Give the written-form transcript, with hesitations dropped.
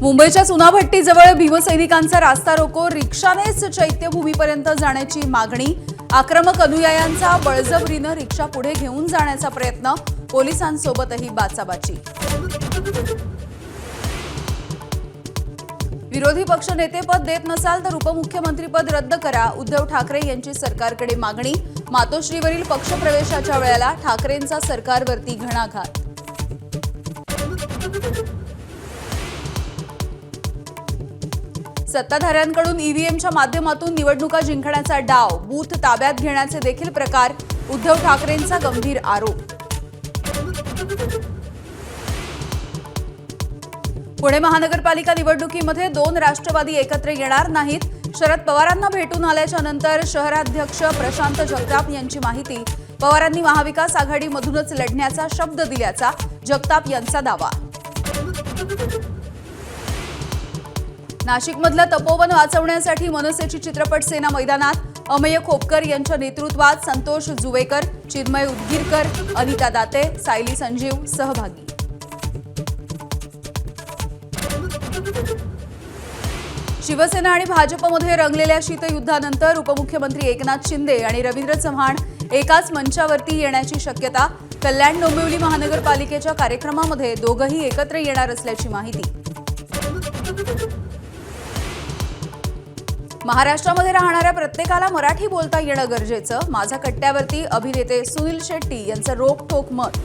मुंबईच्या चुनाभट्टीजवळ भीमसैनिकांचा रास्ता रोको, रिक्षानेच चैत्यभूमीपर्यंत जाण्याची मागणी। आक्रमक अनुयायांचा बळजबरीनं रिक्षा पुढे घेऊन जाण्याचा प्रयत्न, पोलिसांसोबतही बाचाबाची। विरोधी पक्ष नेतेपद देत नसाल तर उपमुख्यमंत्रीपद रद्द करा, उद्धव ठाकरे यांची सरकारकडे मागणी। मातोश्रीवरील पक्षप्रवेशाच्या वेळेला ठाकरेंचा सरकारवरती घणाघात। सत्ताधाऱ्यांकडून ईव्हीएमच्या माध्यमातून निवडणुका जिंकण्याचा डाव, बूथ ताब्यात घेण्याचे देखील प्रकार, उद्धव ठाकरेंचा गंभीर आरोप। पुणे महानगरपालिका निवडणुकीमध्ये 2 राष्ट्रवादी एकत्र येणार नाहीत, शरद पवारांना भेटून आल्याच्या नंतर शहराध्यक्ष प्रशांत जगताप यांची माहिती। पवारांनी महाविकास आघाडीमधूनच लढण्याचा शब्द दिल्याचा जगताप यांचा दावा। नाशिकमधलं तपोवन वाचवण्यासाठी मनसेची चित्रपट सेना मैदानात, अमेय खोपकर यांच्या नेतृत्वात संतोष जुवेकर, चिन्मय उदगीरकर, अनिता दाते, सायली संजीव सहभागी। शिवसेना आणि भाजपमध्ये रंगलेल्या शीतयुद्धानंतर उपमुख्यमंत्री एकनाथ शिंदे आणि रवींद्र चव्हाण एकाच मंचावरती येण्याची शक्यता। कल्याण डोंबिवली महानगरपालिकेच्या कार्यक्रमामध्ये दोघंही एकत्र येणार असल्याची माहिती। महाराष्ट्रामध्ये राहणाऱ्या प्रत्येकाला मराठी बोलता येणं गरजेचं, माझ्या कट्ट्यावरती अभिनेते सुनील शेट्टी यांचं रोखठोक मत।